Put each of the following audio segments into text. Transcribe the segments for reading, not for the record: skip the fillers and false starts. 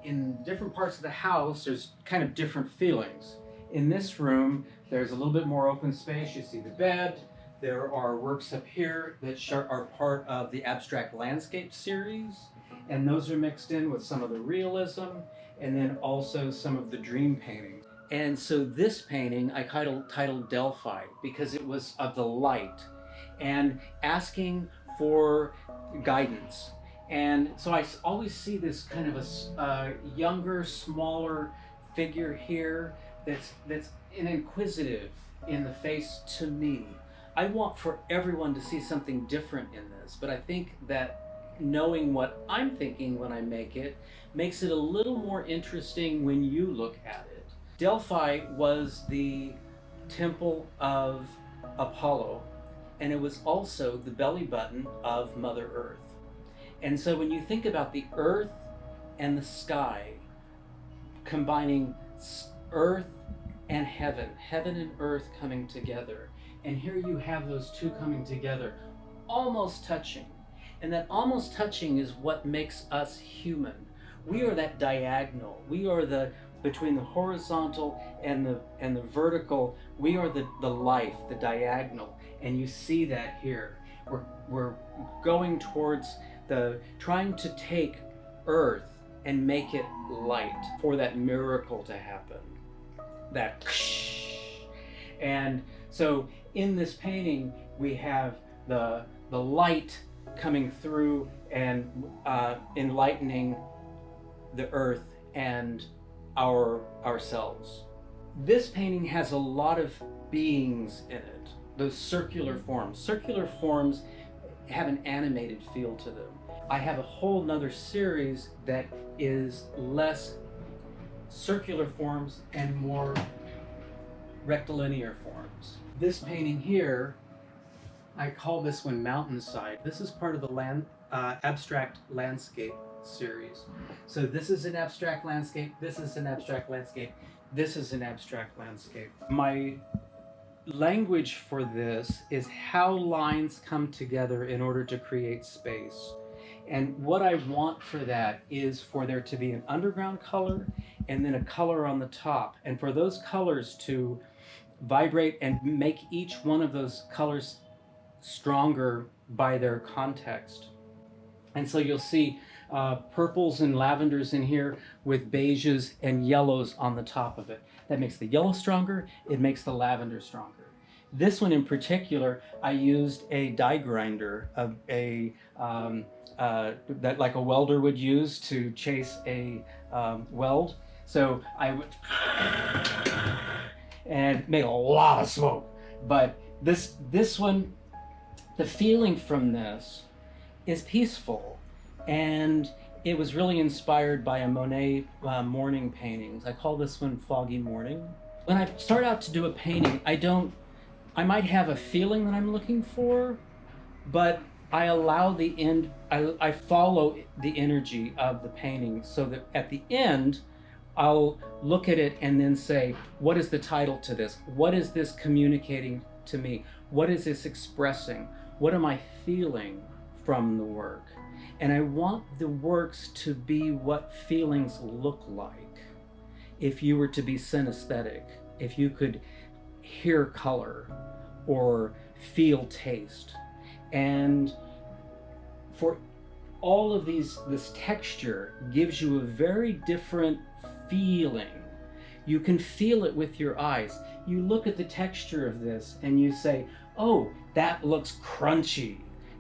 In different parts of the house, there's kind of different feelings. In this room, there's a little bit more open space. You see the bed. There are works up here that are part of the abstract landscape series, and those are mixed in with some of the realism and then also some of the dream painting. And so this painting I titled Delphi because it was of the light and asking for guidance. And so I always see this kind of a younger, smaller figure here that's inquisitive in the face to me. I want for everyone to see something different in this, but I think that knowing what I'm thinking when I make it makes it a little more interesting when you look at it. Delphi was the temple of Apollo, and it was also the belly button of Mother Earth. And so when you think about the earth and the sky, combining earth and heaven and earth coming together, and here you have those two coming together, almost touching. And that almost touching is what makes us human. We are that diagonal. We are between the horizontal and the vertical. We are the life, the diagonal. And you see that here. We're going towards trying to take earth and make it light for that miracle to happen. That and so in this painting we have the light coming through and enlightening the earth and ourselves. This painting has a lot of beings in it. Those circular forms. Circular forms have an animated feel to them. I have a whole nother series that is less circular forms and more rectilinear forms. This painting here, I call this one Mountainside. This is part of the abstract landscape series. So this is an abstract landscape, this is an abstract landscape, this is an abstract landscape. My language for this is how lines come together in order to create space. And what I want for that is for there to be an underground color and then a color on the top, and for those colors to vibrate and make each one of those colors stronger by their context. And so you'll see purples and lavenders in here with beiges and yellows on the top of it. That makes the yellow stronger, it makes the lavender stronger. This one in particular, I used a die grinder, that like a welder would use to chase a weld. So I would, and made a lot of smoke. But this one, the feeling from this is peaceful, and it was really inspired by a Monet morning paintings. I call this one Foggy Morning. When I start out to do a painting, I might have a feeling that I'm looking for, but I allow the end, I follow the energy of the painting so that at the end, I'll look at it and then say, what is the title to this? What is this communicating to me? What is this expressing? What am I feeling from the work? And I want the works to be what feelings look like. If you were to be synesthetic, if you could hear color or feel taste. And for all of this texture gives you a very different feeling. You can feel it with your eyes. You look at the texture of this and you say, oh, that looks crunchy,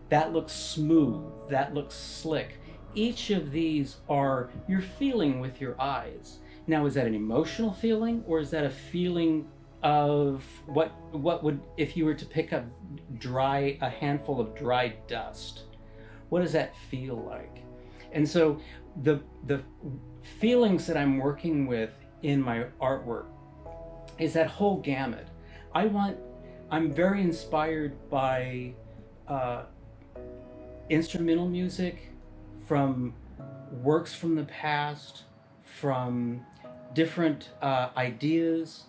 that looks smooth, that looks slick. Each of these are you're feeling with your eyes. Now, is that an emotional feeling, or is that a feeling of what would, if you were to pick up a handful of dry dust, what does that feel like? And so the feelings that I'm working with in my artwork is that whole gamut. I'm very inspired by instrumental music from works from the past, from different ideas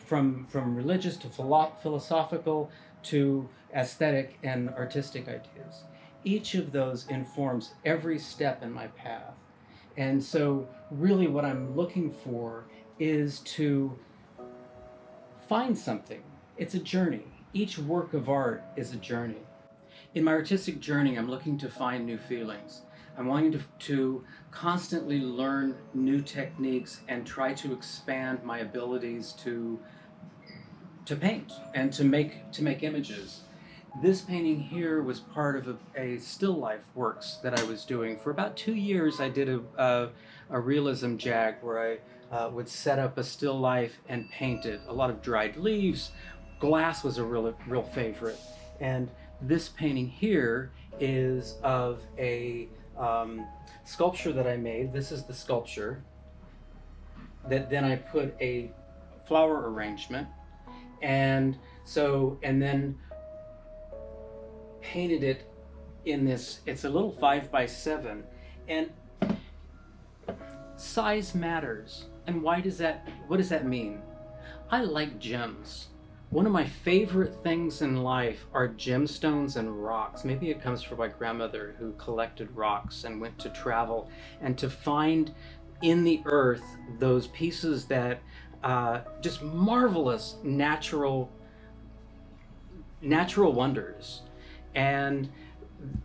from religious to philosophical to aesthetic and artistic ideas. each of those informs every step in my path. And so really what I'm looking for is to find something. It's a journey. Each work of art is a journey. In my artistic journey, I'm looking to find new feelings. I'm wanting to constantly learn new techniques and try to expand my abilities to paint and to make images. This painting here was part of a still life works that I was doing. For about 2 years, I did a realism jag where I would set up a still life and paint it. A lot of dried leaves. Glass was a real favorite. And this painting here is of a sculpture that I made. This is the sculpture. That then I put a flower arrangement, and then painted it in this. It's a little 5x7, and size matters. And what does that mean? I like gems. One of my favorite things in life are gemstones and rocks. Maybe it comes from my grandmother who collected rocks and went to travel and to find in the earth those pieces that just marvelous natural wonders. And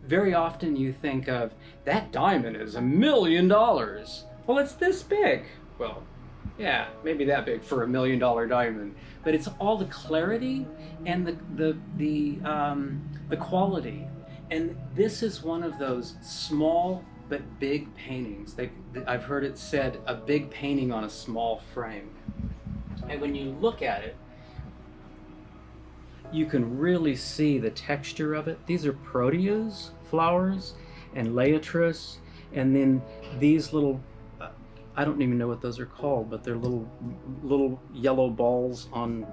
very often you think of, that diamond is $1 million. Well, it's this big. Well, yeah, maybe that big for $1 million diamond, but it's all the clarity and the quality. And this is one of those small but big paintings. I've heard it said, a big painting on a small frame. And when you look at it, you can really see the texture of it. These are proteas flowers and laetris, and then these little, I don't even know what those are called, but they're little yellow balls on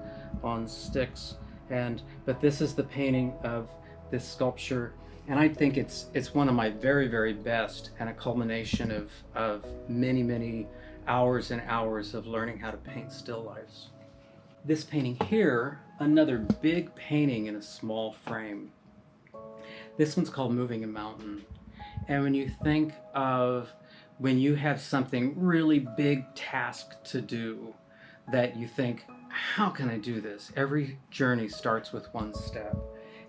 sticks. But this is the painting of this sculpture, and I think it's one of my very, very best, and a culmination of many hours and hours of learning how to paint still lifes. This painting here, another big painting in a small frame. This one's called Moving a Mountain. And when you think of when you have something really big task to do, that you think, how can I do this? Every journey starts with one step.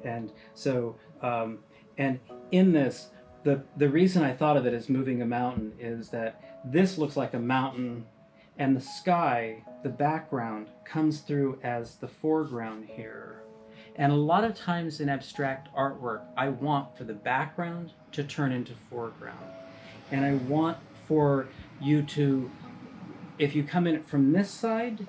And so, and in this, the reason I thought of it as moving a mountain is that this looks like a mountain, and the sky, the background, comes through as the foreground here. And a lot of times in abstract artwork, I want for the background to turn into foreground. And I want for you to, if you come in it from this side,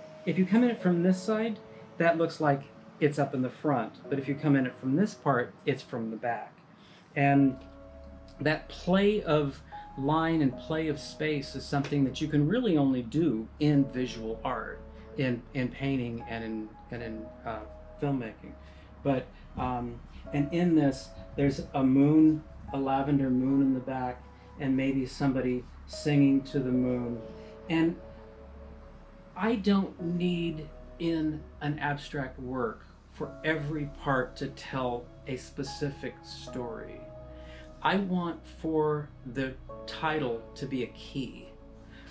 that looks like it's up in the front. But if you come in it from this part, it's from the back. And that play of line and play of space is something that you can really only do in visual art, in painting and in filmmaking. But and in this, there's a moon, a lavender moon in the back, and maybe somebody singing to the moon. And I don't need in an abstract work for every part to tell a specific story. I want for the title to be a key.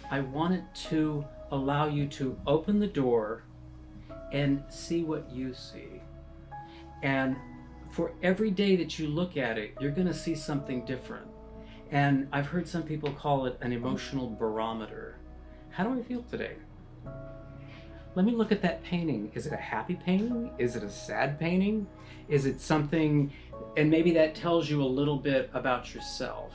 I want it to allow you to open the door and see what you see. And for every day that you look at it, you're going to see something different. And I've heard some people call it an emotional barometer. How do I feel today? Let me look at that painting. Is it a happy painting? Is it a sad painting? Is it something, and maybe that tells you a little bit about yourself.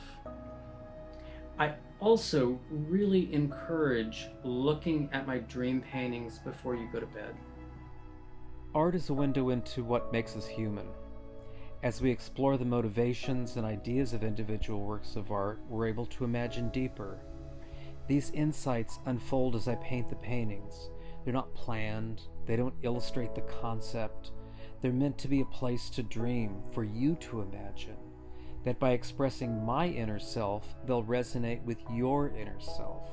I also really encourage looking at my dream paintings before you go to bed. Art is a window into what makes us human. As we explore the motivations and ideas of individual works of art, we're able to imagine deeper. These insights unfold as I paint the paintings. They're not planned, they don't illustrate the concept. They're meant to be a place to dream, for you to imagine. That by expressing my inner self, they'll resonate with your inner self.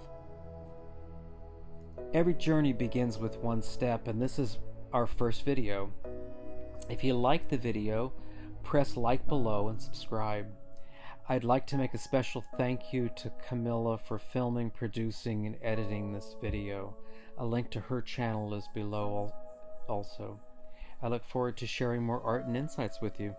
Every journey begins with one step, and this is our first video. If you like the video, press like below and subscribe. I'd like to make a special thank you to Camilla for filming, producing, and editing this video. A link to her channel is below also. I look forward to sharing more art and insights with you.